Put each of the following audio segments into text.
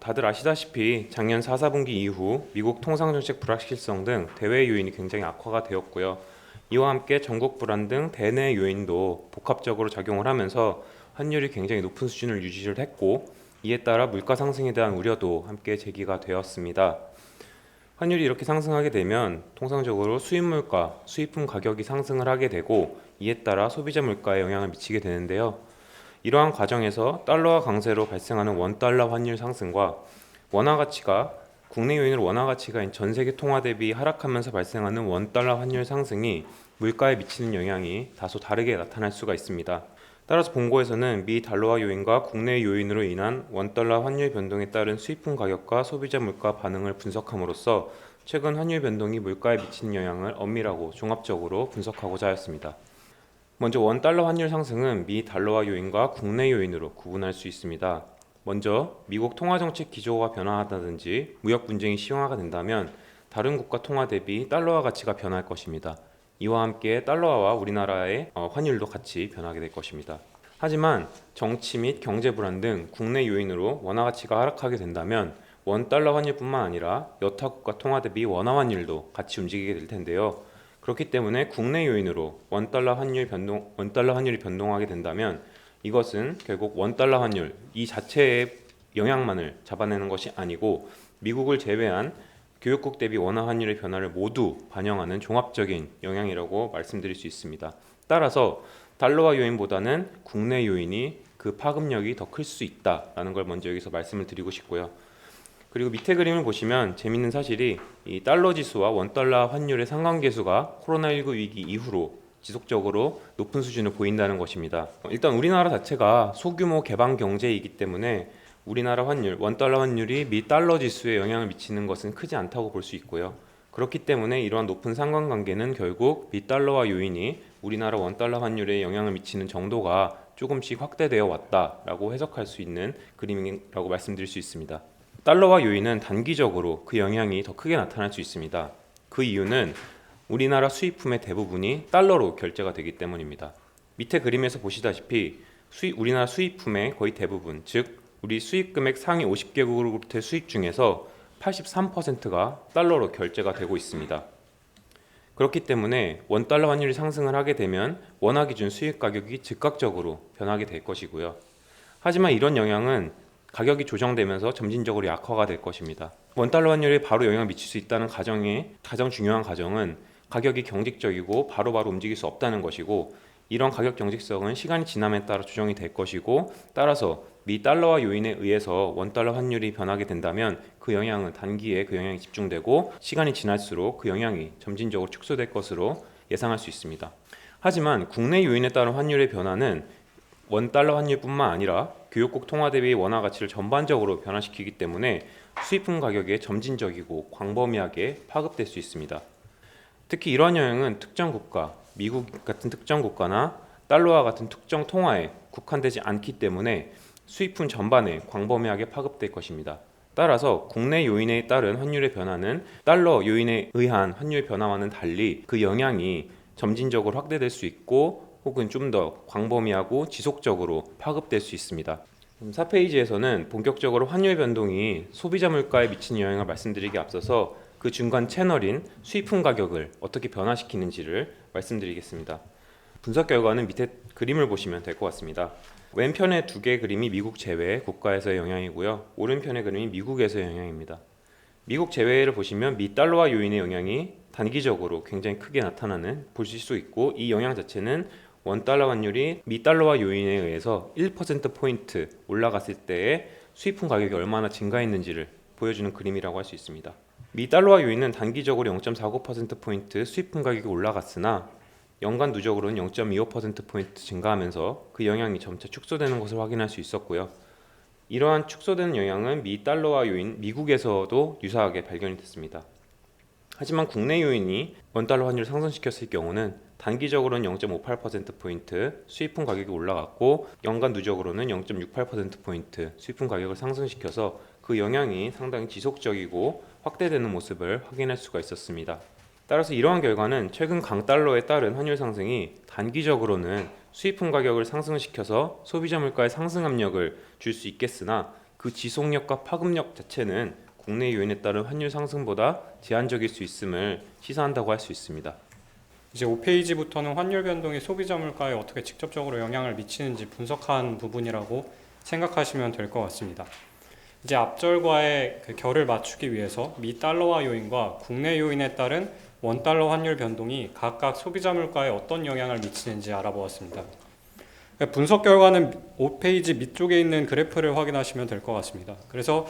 다들 아시다시피 작년 4, 4분기 이후 미국 통상정책 불확실성 등 대외 요인이 굉장히 악화가 되었고요. 이와 함께 전국 불안 등 대내 요인도 복합적으로 작용을 하면서 환율이 굉장히 높은 수준을 유지를 했고, 이에 따라 물가 상승에 대한 우려도 함께 제기가 되었습니다. 환율이 이렇게 상승하게 되면 통상적으로 수입 물가, 수입품 가격이 상승을 하게 되고, 이에 따라 소비자 물가에 영향을 미치게 되는데요. 이러한 과정에서 달러화 강세로 발생하는 원달러 환율 상승과 원화 가치가 국내 요인으로 원화 가치가 전 세계 통화 대비 하락하면서 발생하는 원달러 환율 상승이 물가에 미치는 영향이 다소 다르게 나타날 수가 있습니다. 따라서 본고에서는 미 달러화 요인과 국내 요인으로 인한 원달러 환율 변동에 따른 수입품 가격과 소비자 물가 반응을 분석함으로써 최근 환율 변동이 물가에 미치는 영향을 엄밀하고 종합적으로 분석하고자 하였습니다. 먼저 원달러 환율 상승은 미 달러화 요인과 국내 요인으로 구분할 수 있습니다. 먼저 미국 통화정책 기조가 변화하다든지 무역 분쟁이 심화가 된다면 다른 국가 통화 대비 달러화 가치가 변할 것입니다. 이와 함께 달러화와 우리나라의 환율도 같이 변하게 될 것입니다. 하지만 정치 및 경제 불안 등 국내 요인으로 원화 가치가 하락하게 된다면 원달러 환율뿐만 아니라 여타 국가 통화 대비 원화 환율도 같이 움직이게 될 텐데요. 그렇기 때문에 국내 요인으로 원달러 환율이 변동하게 된다면 이것은 결국 원달러 환율 이 자체의 영향만을 잡아내는 것이 아니고 미국을 제외한 교역국 대비 원화 환율의 변화를 모두 반영하는 종합적인 영향이라고 말씀드릴 수 있습니다. 따라서 달러화 요인보다는 국내 요인이 그 파급력이 더 클 수 있다라는 걸 먼저 여기서 말씀을 드리고 싶고요. 그리고 밑에 그림을 보시면 재밌는 사실이 이 달러 지수와 원달러 환율의 상관계수가 코로나19 위기 이후로 지속적으로 높은 수준을 보인다는 것입니다. 일단 우리나라 자체가 소규모 개방 경제이기 때문에 우리나라 환율, 원달러 환율이 미 달러 지수에 영향을 미치는 것은 크지 않다고 볼 수 있고요. 그렇기 때문에 이러한 높은 상관관계는 결국 미 달러화 요인이 우리나라 원달러 환율에 영향을 미치는 정도가 조금씩 확대되어 왔다라고 해석할 수 있는 그림이라고 말씀드릴 수 있습니다. 달러화 요인은 단기적으로 그 영향이 더 크게 나타날 수 있습니다. 그 이유는 우리나라 수입품의 대부분이 달러로 결제가 되기 때문입니다. 밑에 그림에서 보시다시피 우리나라 수입품의 거의 대부분, 즉 우리 수입 금액 상위 50개국으로부터의 수입 중에서 83%가 달러로 결제가 되고 있습니다. 그렇기 때문에 원달러 환율이 상승을 하게 되면 원화 기준 수입 가격이 즉각적으로 변하게 될 것이고요. 하지만 이런 영향은 가격이 조정되면서 점진적으로 약화가 될 것입니다. 원달러 환율에 바로 영향을 미칠 수 있다는 가정의 가장 중요한 가정은 가격이 경직적이고 바로바로 움직일 수 없다는 것이고, 이런 가격 경직성은 시간이 지남에 따라 조정이 될 것이고, 따라서 미 달러화 요인에 의해서 원달러 환율이 변하게 된다면 그 영향은 단기에 그 영향이 집중되고 시간이 지날수록 그 영향이 점진적으로 축소될 것으로 예상할 수 있습니다. 하지만 국내 요인에 따른 환율의 변화는 원달러 환율뿐만 아니라 교역국 통화 대비 원화 가치를 전반적으로 변화시키기 때문에 수입품 가격에 점진적이고 광범위하게 파급될 수 있습니다. 특히 이러한 영향은 특정 국가, 미국 같은 특정 국가나 달러와 같은 특정 통화에 국한되지 않기 때문에 수입품 전반에 광범위하게 파급될 것입니다. 따라서 국내 요인에 따른 환율의 변화는 달러 요인에 의한 환율 변화와는 달리 그 영향이 점진적으로 확대될 수 있고 혹은 좀 더 광범위하고 지속적으로 파급될 수 있습니다. 4페이지에서는 본격적으로 환율 변동이 소비자 물가에 미치는 영향을 말씀드리기 앞서서 그 중간 채널인 수입품 가격을 어떻게 변화시키는지를 말씀드리겠습니다. 분석 결과는 밑에 그림을 보시면 될 것 같습니다. 왼편의 두 개의 그림이 미국 제외 국가에서의 영향이고요. 오른편의 그림이 미국에서의 영향입니다. 미국 제외를 보시면 미 달러화 요인의 영향이 단기적으로 굉장히 크게 나타나는 보실 수 있고, 이 영향 자체는 원달러 환율이 미 달러화 요인에 의해서 1%포인트 올라갔을 때의 수입품 가격이 얼마나 증가했는지를 보여주는 그림이라고 할 수 있습니다. 미 달러화 요인은 단기적으로 0.49%포인트 수입품 가격이 올라갔으나 연간 누적으로는 0.25%포인트 증가하면서 그 영향이 점차 축소되는 것을 확인할 수 있었고요. 이러한 축소되는 영향은 미 달러화 요인 미국에서도 유사하게 발견이 됐습니다. 하지만 국내 요인이 원달러 환율을 상승시켰을 경우는 단기적으로는 0.58%포인트 수입품 가격이 올라갔고, 연간 누적으로는 0.68%포인트 수입품 가격을 상승시켜서 그 영향이 상당히 지속적이고 확대되는 모습을 확인할 수가 있었습니다. 따라서 이러한 결과는 최근 강달러에 따른 환율 상승이 단기적으로는 수입품 가격을 상승시켜서 소비자 물가의 상승 압력을 줄 수 있겠으나 그 지속력과 파급력 자체는 국내 요인에 따른 환율 상승보다 제한적일 수 있음을 시사한다고 할 수 있습니다. 이제 5페이지부터는 환율 변동이 소비자 물가에 어떻게 직접적으로 영향을 미치는지 분석한 부분이라고 생각하시면 될 것 같습니다. 이제 앞절과의 그 결을 맞추기 위해서 미 달러화 요인과 국내 요인에 따른 원달러 환율 변동이 각각 소비자 물가에 어떤 영향을 미치는지 알아보았습니다. 분석 결과는 5페이지 밑쪽에 있는 그래프를 확인하시면 될 것 같습니다. 그래서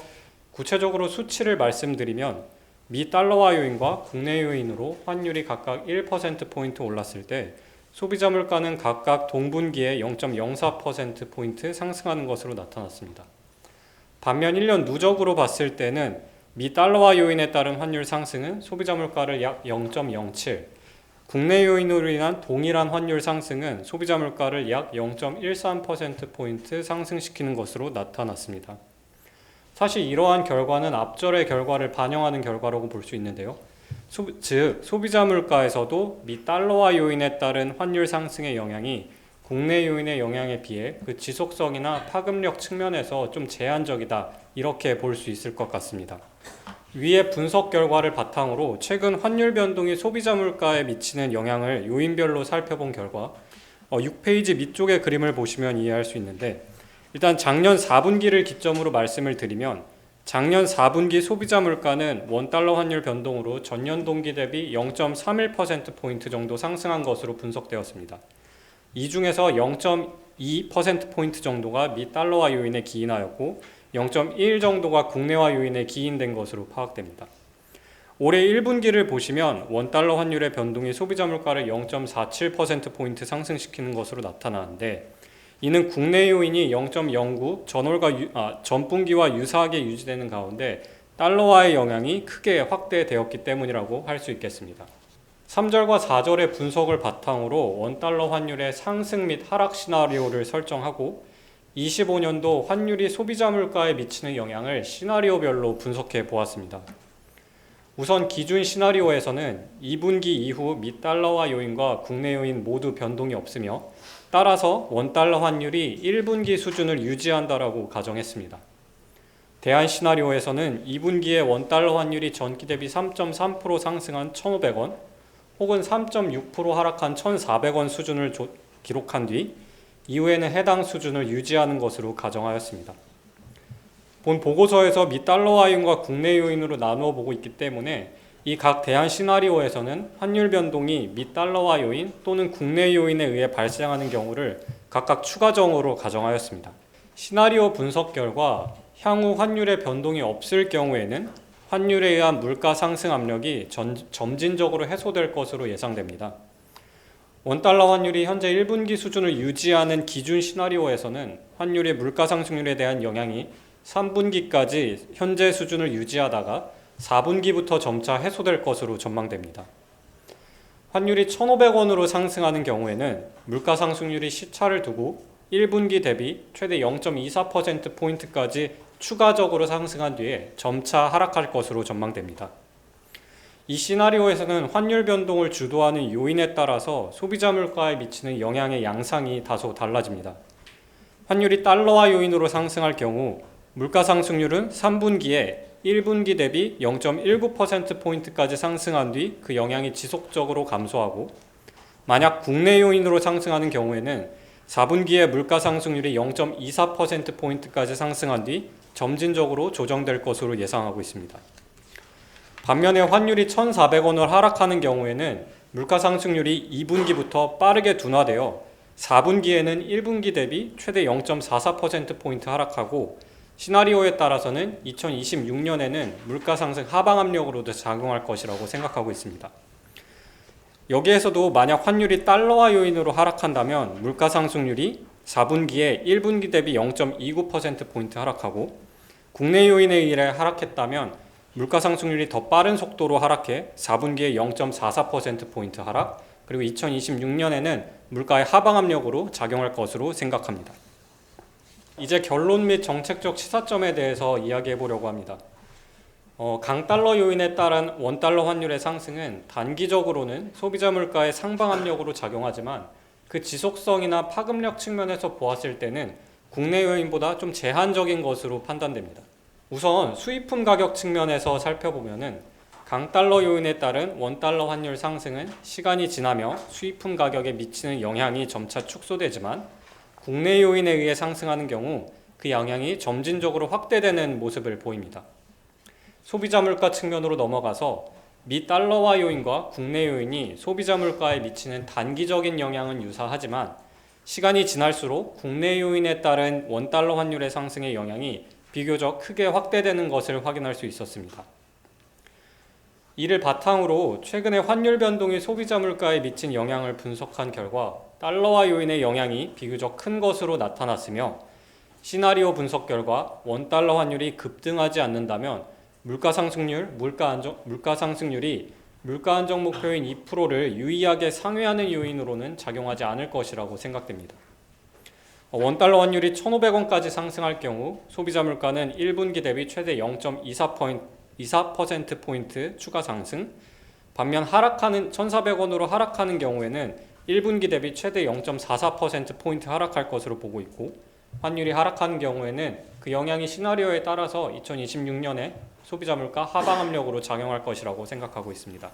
구체적으로 수치를 말씀드리면 미 달러화 요인과 국내 요인으로 환율이 각각 1%포인트 올랐을 때 소비자 물가는 각각 동분기에 0.04%포인트 상승하는 것으로 나타났습니다. 반면 1년 누적으로 봤을 때는 미 달러화 요인에 따른 환율 상승은 소비자 물가를 약 0.07, 국내 요인으로 인한 동일한 환율 상승은 소비자 물가를 약 0.13%포인트 상승시키는 것으로 나타났습니다. 사실 이러한 결과는 앞절의 결과를 반영하는 결과라고 볼 수 있는데요. 즉 소비자 물가에서도 미 달러화 요인에 따른 환율 상승의 영향이 국내 요인의 영향에 비해 그 지속성이나 파급력 측면에서 좀 제한적이다, 이렇게 볼 수 있을 것 같습니다. 위의 분석 결과를 바탕으로 최근 환율 변동이 소비자 물가에 미치는 영향을 요인별로 살펴본 결과 6페이지 밑쪽의 그림을 보시면 이해할 수 있는데, 일단 작년 4분기를 기점으로 말씀을 드리면 작년 4분기 소비자 물가는 원달러 환율 변동으로 전년 동기 대비 0.31%포인트 정도 상승한 것으로 분석되었습니다. 이 중에서 0.2%포인트 정도가 미 달러화 요인에 기인하였고 0.1 정도가 국내화 요인에 기인된 것으로 파악됩니다. 올해 1분기를 보시면 원달러 환율의 변동이 소비자 물가를 0.47%포인트 상승시키는 것으로 나타나는데, 이는 국내 요인이 0.09, 전분기와 유사하게 유지되는 가운데 달러화의 영향이 크게 확대되었기 때문이라고 할 수 있겠습니다. 3절과 4절의 분석을 바탕으로 원달러 환율의 상승 및 하락 시나리오를 설정하고 25년도 환율이 소비자 물가에 미치는 영향을 시나리오별로 분석해 보았습니다. 우선 기준 시나리오에서는 2분기 이후 미 달러화 요인과 국내 요인 모두 변동이 없으며 따라서 원달러 환율이 1분기 수준을 유지한다라고 가정했습니다. 대안 시나리오에서는 2분기에 원달러 환율이 전기 대비 3.3% 상승한 1,500원 혹은 3.6% 하락한 1,400원 수준을 기록한 뒤 이후에는 해당 수준을 유지하는 것으로 가정하였습니다. 본 보고서에서 미 달러화 요인과 국내 요인으로 나누어 보고 있기 때문에 이 각 대안 시나리오에서는 환율 변동이 미 달러화 요인 또는 국내 요인에 의해 발생하는 경우를 각각 추가적으로 가정하였습니다. 시나리오 분석 결과 향후 환율의 변동이 없을 경우에는 환율에 의한 물가 상승 압력이 점진적으로 해소될 것으로 예상됩니다. 원달러 환율이 현재 1분기 수준을 유지하는 기준 시나리오에서는 환율의 물가 상승률에 대한 영향이 3분기까지 현재 수준을 유지하다가 4분기부터 점차 해소될 것으로 전망됩니다. 환율이 1,500원으로 상승하는 경우에는 물가 상승률이 시차를 두고 1분기 대비 최대 0.24%포인트까지 추가적으로 상승한 뒤에 점차 하락할 것으로 전망됩니다. 이 시나리오에서는 환율 변동을 주도하는 요인에 따라서 소비자 물가에 미치는 영향의 양상이 다소 달라집니다. 환율이 달러화 요인으로 상승할 경우 물가 상승률은 3분기에 1분기 대비 0.19%포인트까지 상승한 뒤 그 영향이 지속적으로 감소하고, 만약 국내 요인으로 상승하는 경우에는 4분기에 물가 상승률이 0.24%포인트까지 상승한 뒤 점진적으로 조정될 것으로 예상하고 있습니다. 반면에 환율이 1,400원을 하락하는 경우에는 물가 상승률이 2분기부터 빠르게 둔화되어 4분기에는 1분기 대비 최대 0.44%포인트 하락하고, 시나리오에 따라서는 2026년에는 물가 상승 하방 압력으로도 작용할 것이라고 생각하고 있습니다. 여기에서도 만약 환율이 달러화 요인으로 하락한다면 물가 상승률이 4분기에 1분기 대비 0.29%포인트 하락하고, 국내 요인에 의해 하락했다면 물가 상승률이 더 빠른 속도로 하락해 4분기에 0.44%포인트 하락, 그리고 2026년에는 물가의 하방 압력으로 작용할 것으로 생각합니다. 이제 결론 및 정책적 시사점에 대해서 이야기해 보려고 합니다. 강달러 요인에 따른 원달러 환율의 상승은 단기적으로는 소비자 물가의 상방 압력으로 작용하지만 그 지속성이나 파급력 측면에서 보았을 때는 국내 요인보다 좀 제한적인 것으로 판단됩니다. 우선 수입품 가격 측면에서 살펴보면은 강달러 요인에 따른 원달러 환율 상승은 시간이 지나며 수입품 가격에 미치는 영향이 점차 축소되지만 국내 요인에 의해 상승하는 경우 그 영향이 점진적으로 확대되는 모습을 보입니다. 소비자 물가 측면으로 넘어가서 미 달러화 요인과 국내 요인이 소비자 물가에 미치는 단기적인 영향은 유사하지만 시간이 지날수록 국내 요인에 따른 원달러 환율의 상승의 영향이 비교적 크게 확대되는 것을 확인할 수 있었습니다. 이를 바탕으로 최근의 환율 변동이 소비자 물가에 미친 영향을 분석한 결과 달러화 요인의 영향이 비교적 큰 것으로 나타났으며 시나리오 분석 결과 원달러 환율이 급등하지 않는다면 물가 상승률이 물가 안정 목표인 2%를 유의하게 상회하는 요인으로는 작용하지 않을 것이라고 생각됩니다. 원달러 환율이 1,500원까지 상승할 경우 소비자 물가는 1분기 대비 최대 0.24%포인트 추가 상승, 반면 1,400원으로 하락하는 경우에는 1분기 대비 최대 0.44%포인트 하락할 것으로 보고 있고, 환율이 하락하는 경우에는 그 영향이 시나리오에 따라서 2026년에 소비자 물가 하방 압력으로 작용할 것이라고 생각하고 있습니다.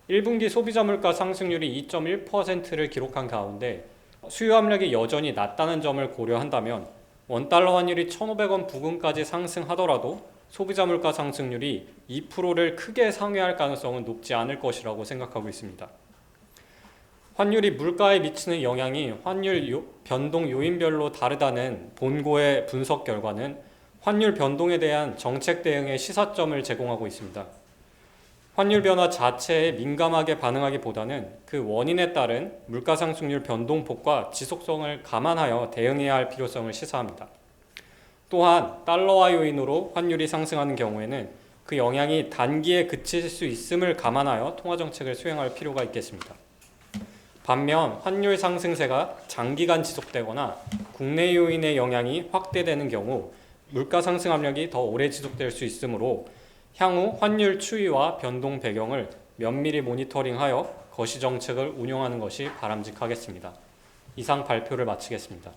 1분기 소비자 물가 상승률이 2.1%를 기록한 가운데 수요 압력이 여전히 낮다는 점을 고려한다면 원달러 환율이 1,500원 부근까지 상승하더라도 소비자 물가 상승률이 2%를 크게 상회할 가능성은 높지 않을 것이라고 생각하고 있습니다. 환율이 물가에 미치는 영향이 환율 변동 요인별로 다르다는 본고의 분석 결과는 환율 변동에 대한 정책 대응의 시사점을 제공하고 있습니다. 환율 변화 자체에 민감하게 반응하기보다는 그 원인에 따른 물가 상승률 변동폭과 지속성을 감안하여 대응해야 할 필요성을 시사합니다. 또한 달러화 요인으로 환율이 상승하는 경우에는 그 영향이 단기에 그칠 수 있음을 감안하여 통화정책을 수행할 필요가 있겠습니다. 반면 환율 상승세가 장기간 지속되거나 국내 요인의 영향이 확대되는 경우 물가 상승 압력이 더 오래 지속될 수 있으므로 향후 환율 추이와 변동 배경을 면밀히 모니터링하여 거시정책을 운용하는 것이 바람직하겠습니다. 이상 발표를 마치겠습니다.